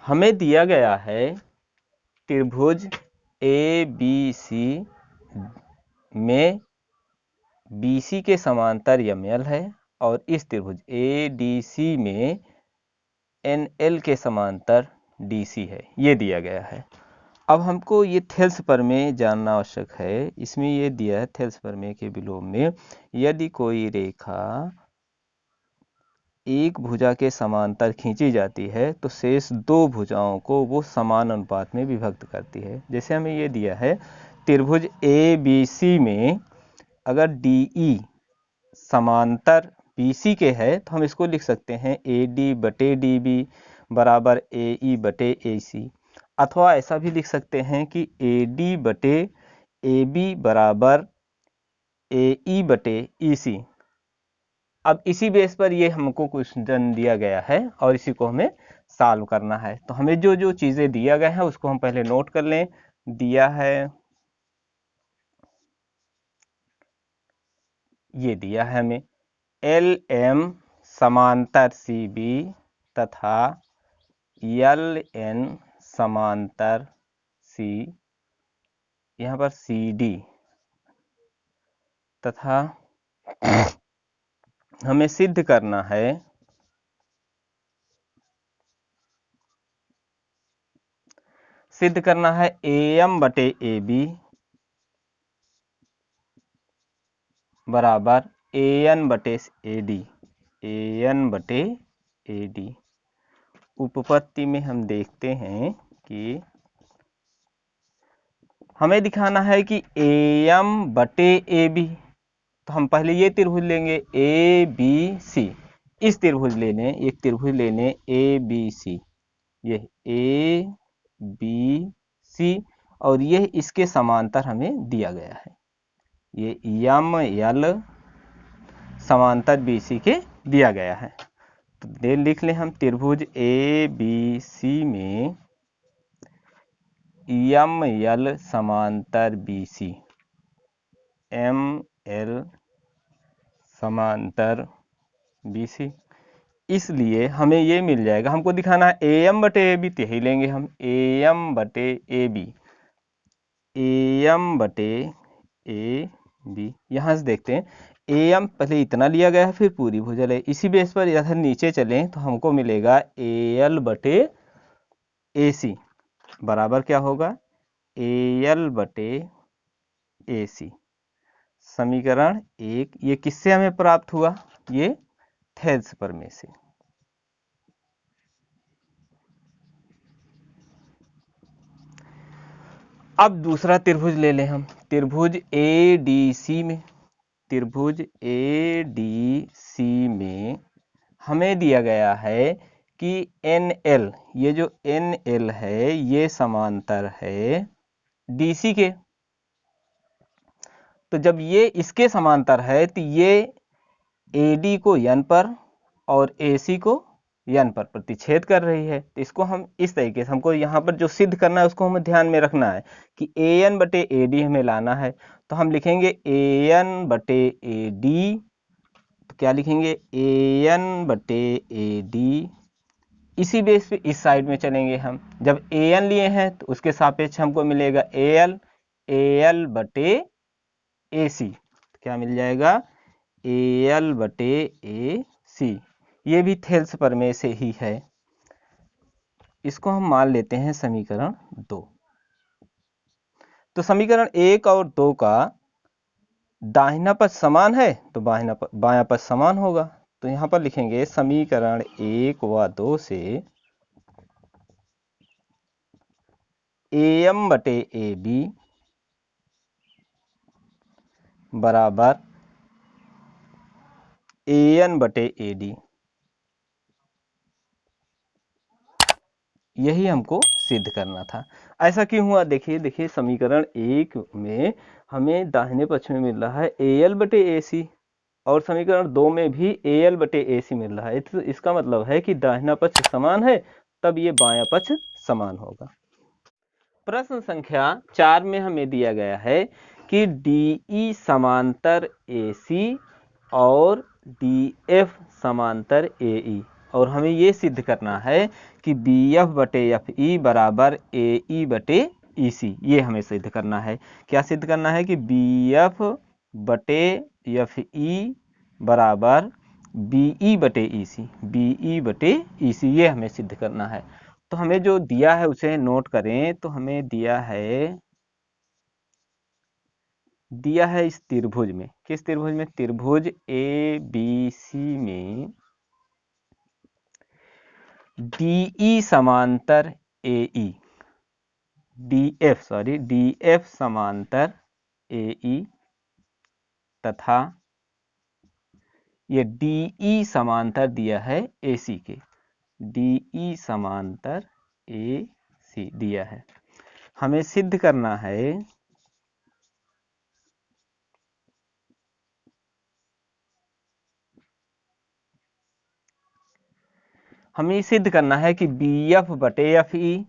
हमें दिया गया है त्रिभुज ए बी सी में BC के समांतर ML है और इस त्रिभुज ADC में NL के समांतर DC है, ये दिया गया है। अब हमको ये थेल्स प्रमेय जानना आवश्यक है। इसमें ये दिया है थेल्स प्रमेय के विलोम में, यदि कोई रेखा एक भुजा के समांतर खींची जाती है तो शेष दो भुजाओं को वो समान अनुपात में विभक्त करती है। जैसे हमें ये दिया है त्रिभुज ABC में अगर DE समांतर BC के है तो हम इसको लिख सकते हैं AD बटे DB बराबर AE बटे AC, अथवा ऐसा भी लिख सकते हैं कि AD बटे AB बराबर AE बटे EC। अब इसी बेस पर ये हमको क्वेश्चन दिया गया है और इसी को हमें सॉल्व करना है। तो हमें जो जो चीज़ें दिया गया है उसको हम पहले नोट कर लें। दिया है, ये दिया है हमें LM समांतर CB तथा LN समांतर C, यहाँ पर CD तथा हमें सिद्ध करना है AM बटे AB बराबर AN बटे AD, AN बटे AD। उपपत्ति में हम देखते हैं कि हमें दिखाना है कि AM बटे AB, तो हम पहले ये त्रिभुज लेंगे ABC, इस त्रिभुज लेने एक त्रिभुज लेने ABC, ये ABC और यह इसके समांतर हमें दिया गया है, ये ML समांतर BC के दिया गया है। तो लिख लें हम त्रिभुज ABC में ML समांतर BC, ML समांतर BC, इसलिए हमें ये मिल जाएगा। हमको दिखाना है AM बटे AB, तो यही लेंगे हम AM बटे AB, AM बटे AB। यहाँ से देखते हैं AM पहले इतना लिया गया है फिर पूरी भुजा है, इसी बेस पर इधर नीचे चलें तो हमको मिलेगा AL बटे AC बराबर क्या होगा AL बटे AC। समीकरण 1 ये किससे हमें प्राप्त हुआ, ये थेल्स प्रमेय से। अब दूसरा त्रिभुज ले लें हम त्रिभुज ADC में, त्रिभुज ADC में हमें दिया गया है कि NL, ये जो NL है ये समांतर है DC के। तो जब ये इसके समांतर है तो ये AD को N पर और AC को N पर प्रतिच्छेद कर रही है। तो इसको हम इस तरीके से, हमको यहाँ पर जो सिद्ध करना है उसको हमें ध्यान में रखना है कि AN बटे AD हमें लाना है। तो हम लिखेंगे AN बटे AD, तो क्या लिखेंगे AN बटे AD। इसी बेस पे इस साइड में चलेंगे हम, जब AN लिए हैं तो उसके सापेक्ष हमको मिलेगा AL बटे AC, तो क्या मिल जाएगा AL बटे AC। ये भी थेल्स प्रमेय से ही है। इसको हम मान लेते हैं समीकरण 2। तो समीकरण 1 और 2 का दाहिना पक्ष समान है तो बायां पक्ष समान होगा। तो यहाँ पर लिखेंगे समीकरण 1 व 2 से AM बटे AB बराबर AN बटे AD, यही हमको सिद्ध करना था। ऐसा क्यों हुआ, देखिए समीकरण 1 में हमें दाहिने पक्ष में मिल रहा है AL बटे AC और समीकरण 2 में भी AL बटे AC मिल रहा है। तो इसका मतलब है कि दाहिना पक्ष समान है तब ये बायां पक्ष समान होगा। प्रश्न संख्या 4 में हमें दिया गया है कि DE समांतर AC और DF समांतर AE, और हमें ये सिद्ध करना है कि BF बटे FE बराबर AE बटे EC। ये हमें सिद्ध करना है। क्या सिद्ध करना है कि BF बटे FE बराबर BE बटे EC, BE बटे EC, ये हमें सिद्ध करना है। तो हमें जो दिया है उसे नोट करें। तो हमें दिया है इस त्रिभुज में, किस त्रिभुज में? त्रिभुज ABC में DE समांतर AE, DF समांतर AE तथा ये DE समांतर दिया है AC के, DE समांतर AC दिया है। हमें सिद्ध करना है कि BF बटे FE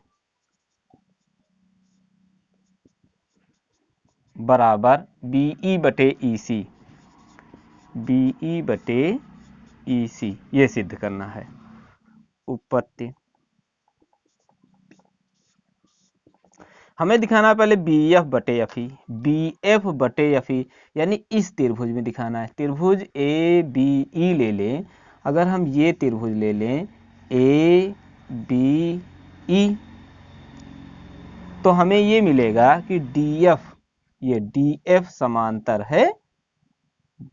बराबर BE बटे EC, BE बटे EC, ये सिद्ध करना है। उत्पत्ति हमें दिखाना है पहले BF बटे FE, BF बटे FE यानी इस त्रिभुज में दिखाना है। त्रिभुज ABE ले लें। अगर हम ये त्रिभुज ले लें ABE, तो हमें ये मिलेगा कि DF, ये DF समांतर है,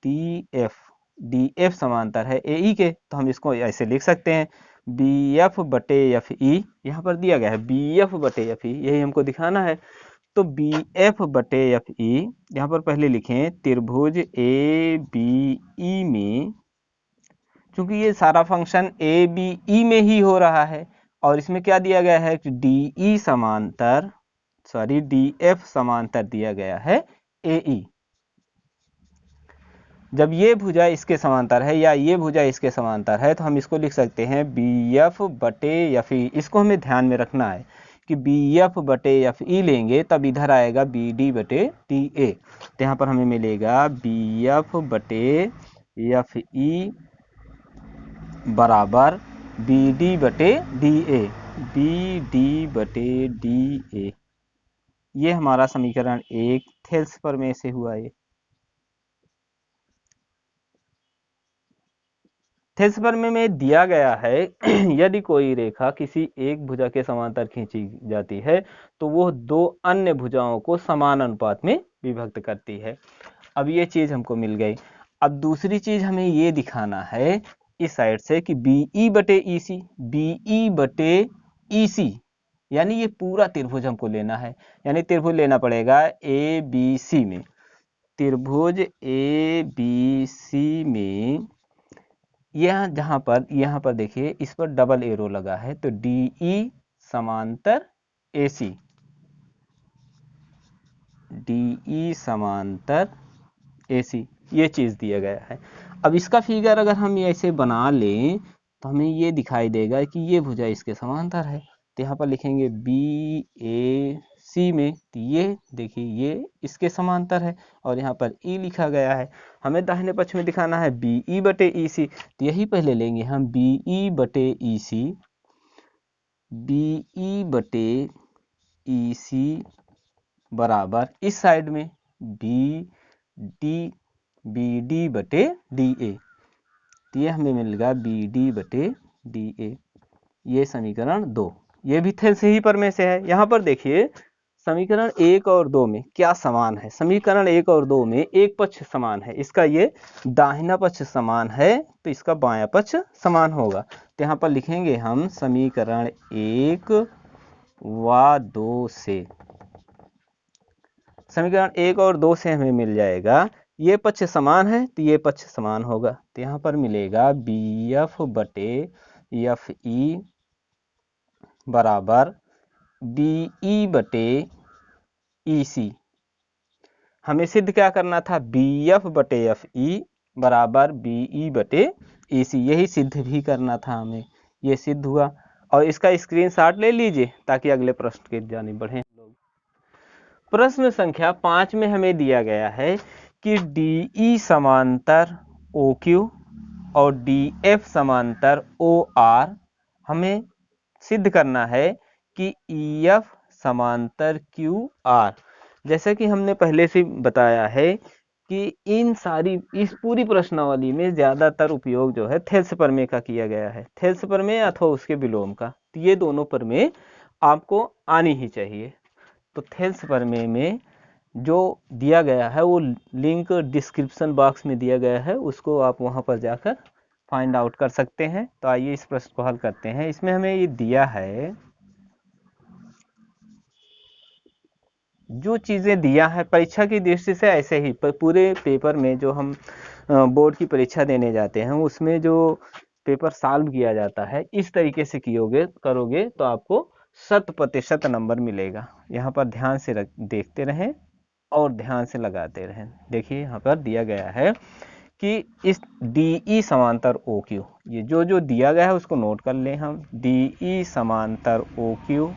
DF समांतर है AE के। तो हम इसको ऐसे लिख सकते हैं BF बटे FE, यहाँ पर दिया गया है BF बटे FE, यही हमको दिखाना है। तो BF बटे FE यहाँ पर पहले लिखें त्रिभुज ABE में, क्योंकि ये सारा फंक्शन ABE में ही हो रहा है और इसमें क्या दिया गया है कि DF समांतर दिया गया है AE। जब ये भुजा इसके समांतर है या ये भुजा इसके समांतर है तो हम इसको लिख सकते हैं BF बटे FE। इसको हमें ध्यान में रखना है कि BF बटे FE लेंगे तब इधर आएगा BD बटे DA। तो यहाँ पर हमें मिलेगा BF बटे FE बराबर BD बटे DA, BD बटे DA। ये हमारा समीकरण 1 थेल्स प्रमेय से हुआ। ये थेल्स प्रमेय में दिया गया है यदि कोई रेखा किसी एक भुजा के समांतर खींची जाती है तो वो दो अन्य भुजाओं को समान अनुपात में विभक्त करती है। अब ये चीज हमको मिल गई। अब दूसरी चीज हमें ये दिखाना है इस साइड से कि BE बटे EC, BE बटे EC यानी ये पूरा त्रिभुज हमको लेना है। यानी त्रिभुज लेना पड़ेगा ABC में, त्रिभुज ABC में यहाँ पर देखिए इस पर डबल एरो लगा है तो DE समांतर AC, DE समांतर AC, ये चीज दिया गया है। अब इसका फिगर अगर हम ऐसे बना लें तो हमें ये दिखाई देगा कि ये भुजा इसके समांतर है। तो यहाँ पर लिखेंगे BAC में, तो ये देखिए ये इसके समांतर है और यहाँ पर E लिखा गया है। हमें दाहिने पक्ष में दिखाना है BE बटे EC, तो यही पहले लेंगे हम BE बटे EC, BE बटे EC बराबर इस साइड में BD बटे DA। तो ये हमें मिलेगा BD बटे DA। ये समीकरण 2, ये भी थेल्स ही प्रमेय से है। यहाँ पर देखिए समीकरण 1 और 2 में क्या समान है। समीकरण 1 और 2 में एक पक्ष समान है, इसका ये दाहिना पक्ष समान है तो इसका बायां पक्ष समान होगा। तो यहाँ पर लिखेंगे हम समीकरण 1 व 2 से, समीकरण 1 और 2 से हमें मिल जाएगा ये पक्ष समान है तो ये पक्ष समान होगा। तो यहाँ पर मिलेगा BF बटे FE बराबर BE बटे EC। हमें सिद्ध क्या करना था? BF बटे FE बराबर BE बटे EC, यही सिद्ध भी करना था हमें। ये सिद्ध हुआ और इसका स्क्रीनशॉट ले लीजिए ताकि अगले प्रश्न की जानिब बढ़ें। प्रश्न संख्या 5 में हमें दिया गया है कि DE समांतर OQ और DF समांतर OR हमें सिद्ध करना है कि EF समांतर QR। जैसा कि हमने पहले से बताया है कि इस पूरी प्रश्नावली में ज़्यादातर उपयोग जो है थेल्स प्रमेय का किया गया है, थेल्स प्रमेय अथवा उसके विलोम का। तो ये दोनों प्रमेय आपको आनी ही चाहिए। तो थेल्स प्रमेय में जो दिया गया है वो लिंक डिस्क्रिप्शन बॉक्स में दिया गया है, उसको आप वहाँ पर जाकर फाइंड आउट कर सकते हैं। तो आइए इस प्रश्न को हल करते हैं। इसमें हमें ये दिया है, जो चीज़ें दिया है परीक्षा की दृष्टि से ऐसे ही पूरे पेपर में जो हम बोर्ड की परीक्षा देने जाते हैं उसमें जो पेपर सॉल्व किया जाता है इस तरीके से करोगे तो आपको 100% नंबर मिलेगा। यहाँ पर ध्यान से देखते रहें और ध्यान से लगाते रहें। देखिए यहाँ पर दिया गया है कि इस DE समांतर OQ, ये जो दिया गया है उसको नोट कर लें हम। DE समांतर OQ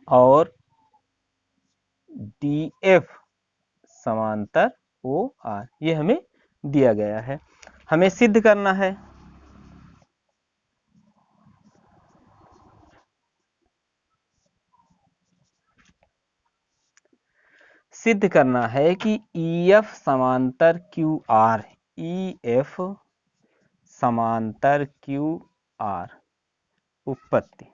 और DF समांतर OR, ये हमें दिया गया है, हमें सिद्ध करना है। सिद्ध करना है कि EF समांतर QR, EF समांतर QR उत्पत्ति।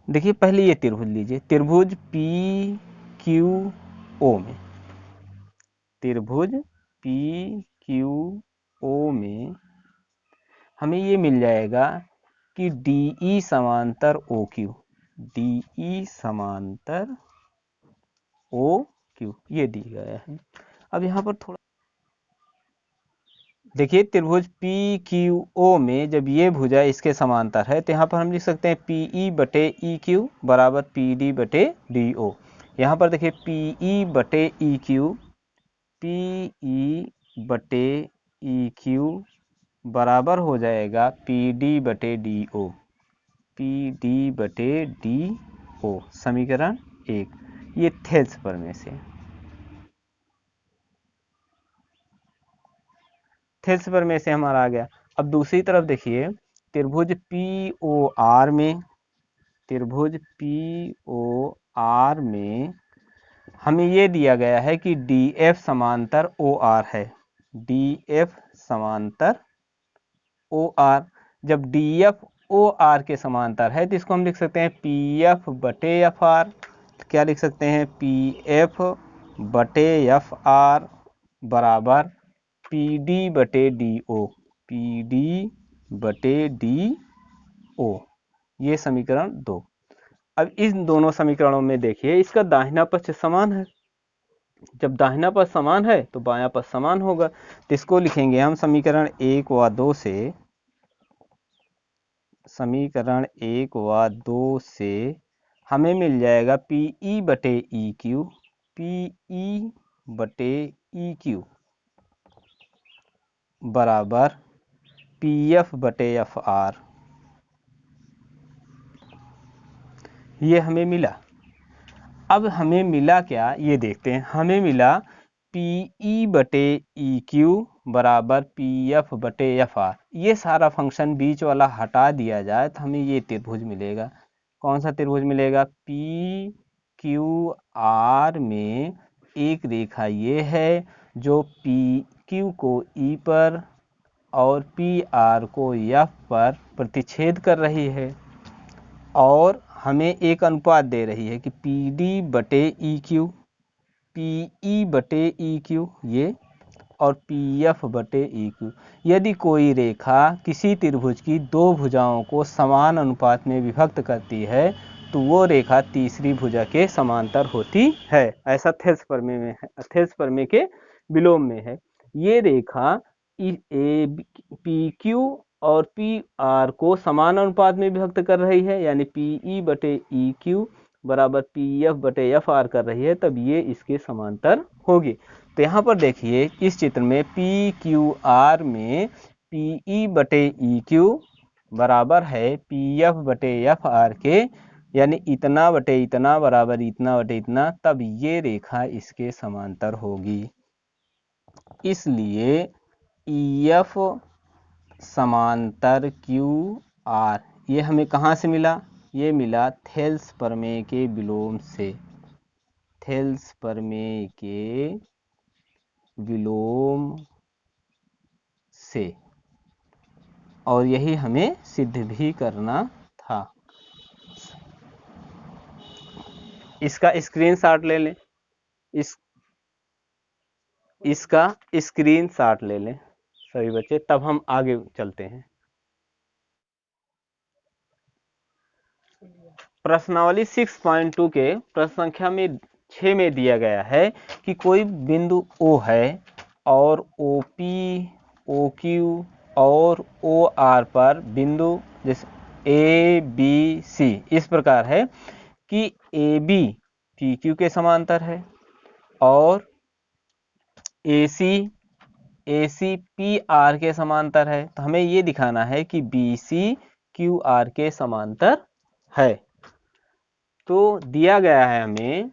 देखिए पहले ये त्रिभुज लीजिए, त्रिभुज PQO में, त्रिभुज PQO में हमें ये मिल जाएगा कि DE समांतर OQ, DE समांतर OQ ये दिया गया है। अब यहाँ पर थोड़ा देखिए, त्रिभुज PQO में जब ये भुजा इसके समांतर है तो यहाँ पर हम लिख सकते हैं PE बटे EQ बराबर PD बटे DO। यहाँ पर देखिए PE बटे EQ, PE बटे EQ बराबर हो जाएगा PD बटे DO, PD बटे DO, समीकरण 1। ये थेल्स प्रमेय से, थेल्स प्रमेय से हमारा आ गया। अब दूसरी तरफ देखिए, त्रिभुज POR में, त्रिभुज POR में हमें ये दिया गया है कि DF समांतर OR है, DF समांतर OR। जब DF OR के समांतर है तो इसको हम लिख सकते हैं PF बटे FR। क्या लिख सकते हैं? PF बटे FR बराबर PD बटे DO, PD बटे DO, ये समीकरण 2। अब इन दोनों समीकरणों में देखिए इसका दाहिना पक्ष समान है, जब दाहिना पक्ष समान है तो बायां पक्ष समान होगा। तो इसको लिखेंगे हम समीकरण 1 व 2 से, समीकरण 1 व 2 से हमें मिल जाएगा PE बटे EQ, PE बटे EQ बराबर PF बटे FR, ये हमें मिला। अब हमें मिला क्या ये देखते हैं। हमें मिला PE बटे EQ बराबर PF बटे FR। ये सारा फंक्शन बीच वाला हटा दिया जाए तो हमें ये त्रिभुज मिलेगा। कौन सा त्रिभुज मिलेगा? PQR में एक रेखा ये है जो PQ को E पर और PR को F पर प्रतिच्छेद कर रही है और हमें एक अनुपात दे रही है कि PD बटे EQ, PE बटे EQ ये, और PF बटे EQ। यदि कोई रेखा किसी त्रिभुज की दो भुजाओं को समान अनुपात में विभक्त करती है तो वो रेखा तीसरी भुजा के समांतर होती है। ऐसा थेल्स प्रमेय में है, थेल्स प्रमेय के विलोम में है। ये रेखा PQ और PR को समान अनुपात में विभक्त कर रही है, यानी PE बटे EQ बराबर PF बटे FR कर रही है, तब ये इसके समांतर होगी। तो यहाँ पर देखिए इस चित्र में PQR में PE बटे EQ बराबर है PF बटे FR के, यानी इतना बटे इतना बराबर इतना बटे इतना, तब ये रेखा इसके समांतर होगी। इसलिए EF समांतर QR, ये हमें कहाँ से मिला? ये मिला थेल्स प्रमेय के विलोम से, थेल्स प्रमेय के विलोम से, और यही हमें सिद्ध भी करना था। इसका स्क्रीनशॉट ले लें, इसका स्क्रीनशॉट ले लें सभी बच्चे, तब हम आगे चलते हैं। प्रश्नावली 6.2 के प्रश्न संख्या में 6 में दिया गया है कि कोई बिंदु O है और OP, OQ और OR पर बिंदु जैसे ABC इस प्रकार है कि AB PQ के समांतर है और AC PR के समांतर है। तो हमें ये दिखाना है कि BC QR के समांतर है। तो दिया गया है हमें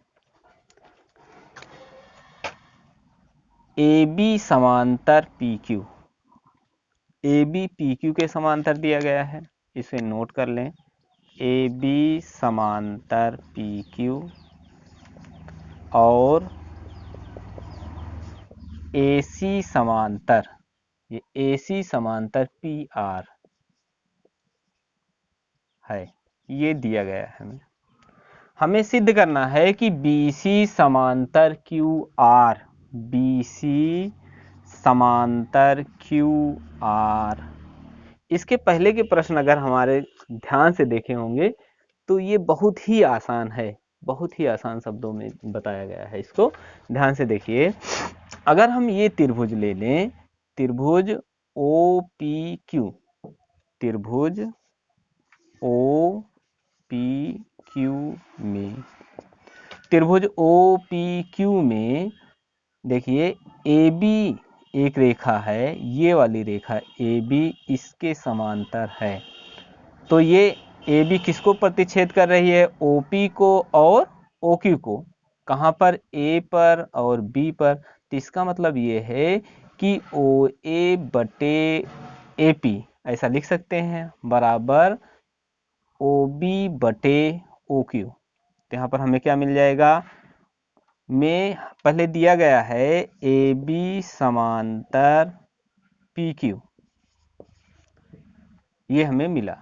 AB समांतर PQ, AB PQ के समांतर दिया गया है, इसे नोट कर लें। AB समांतर PQ और AC समांतर, ये AC समांतर PR है, ये दिया गया है हमें। हमें सिद्ध करना है कि BC समांतर QR, BC समांतर QR। इसके पहले के प्रश्न अगर हमारे ध्यान से देखे होंगे तो ये बहुत ही आसान है, बहुत ही आसान शब्दों में बताया गया है। इसको ध्यान से देखिए। अगर हम ये त्रिभुज ले लें, त्रिभुज OPQ, त्रिभुज OPQ में, त्रिभुज OPQ में देखिए AB एक रेखा है, ये वाली रेखा AB इसके समांतर है। तो ये AB किसको प्रतिच्छेद कर रही है? OP को और OQ को। कहाँ पर? A पर और B पर। तो इसका मतलब ये है कि OA बटे AP ऐसा लिख सकते हैं, बराबर OB बटे OQ। तो यहाँ पर हमें क्या मिल जाएगा? में पहले दिया गया है AB समांतर PQ, ये हमें मिला।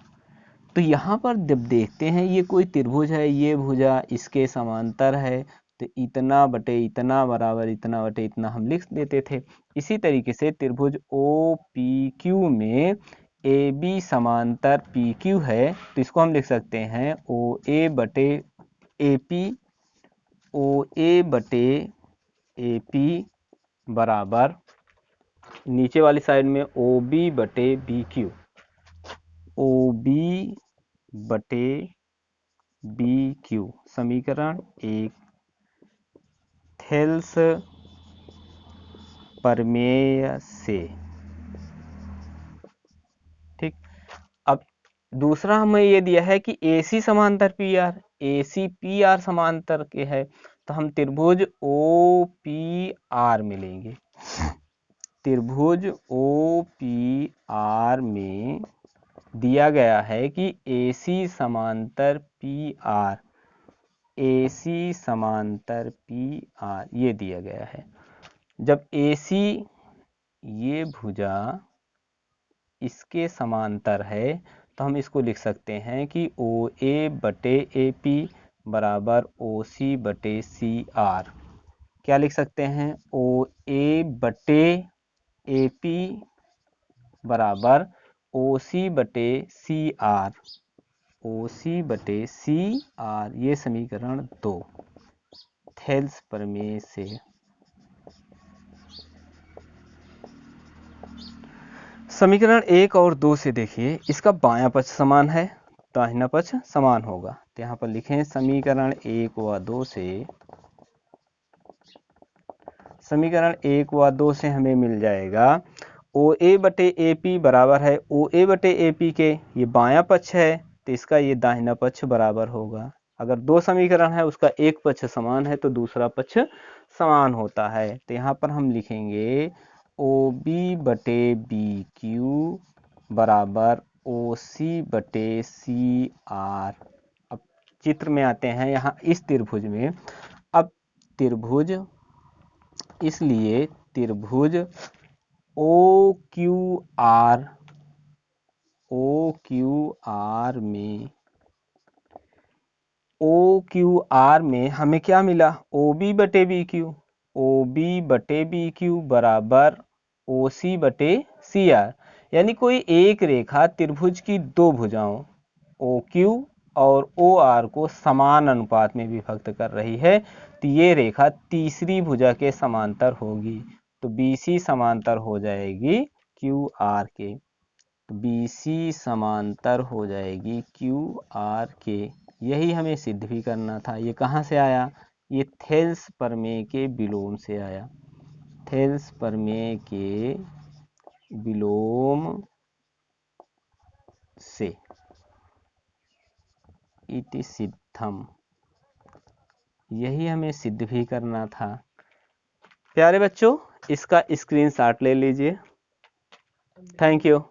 तो यहाँ पर जब देखते हैं ये कोई त्रिभुज है, ये भुजा इसके समांतर है, तो इतना बटे इतना बराबर इतना बटे इतना हम लिख देते थे। इसी तरीके से त्रिभुज OPQ में AB समांतर PQ है, तो इसको हम लिख सकते हैं OA बटे AP, OA बटे AP बराबर नीचे वाली साइड में OB बटे BQ, OB बटे BQ, समीकरण 1 थेल्स प्रमेय से। ठीक। अब दूसरा हमें ये दिया है कि AC समांतर PR, AC PR समांतर के है, तो हम त्रिभुज OPR मिलेंगे। त्रिभुज OPR में दिया गया है कि AC समांतर PR, AC समांतर PR ये दिया गया है। जब AC ये भुजा इसके समांतर है, तो हम इसको लिख सकते हैं कि OA बटे AP बराबर OC बटे CR। क्या लिख सकते हैं? OA बटे AP बराबर OC बटे CR, OC बटे CR, ये समीकरण 2 थेल्स प्रमेय से। समीकरण 1 और 2 से देखिए, इसका बायां पक्ष समान है, दाहिना पक्ष समान होगा। तो यहाँ पर लिखें समीकरण 1 व 2 से, समीकरण 1 व 2 से हमें मिल जाएगा OA बटे AP बराबर है OA बटे AP के, ये बायां पक्ष है तो इसका ये दाहिना पक्ष बराबर होगा। अगर दो समीकरण है उसका एक पक्ष समान है तो दूसरा पक्ष समान होता है। तो यहाँ पर हम लिखेंगे ओ बी बटे बी क्यू बराबर ओ सी बटे सी आर। अब चित्र में आते हैं यहाँ इस त्रिभुज में। अब त्रिभुज, इसलिए त्रिभुज ओ क्यू आर में हमें क्या मिला, ओ बी बटे बी क्यू, ओ बी बटे बी क्यू बराबर ओ सी बटे सी आर। यानी कोई एक रेखा त्रिभुज की दो भुजाओं ओ क्यू और ओ आर को समान अनुपात में विभक्त कर रही है, तो ये रेखा तीसरी भुजा के समांतर होगी। तो BC समांतर हो जाएगी क्यू आर के, BC समांतर हो जाएगी क्यू आर के। यही हमें सिद्ध भी करना था। ये कहाँ से आया, ये थेल्स प्रमेय के विलोम से आया, थेल्स प्रमेय के विलोम से। इति सिद्धम, यही हमें सिद्ध भी करना था। प्यारे बच्चों, इसका स्क्रीनशॉट ले लीजिए। Thank you.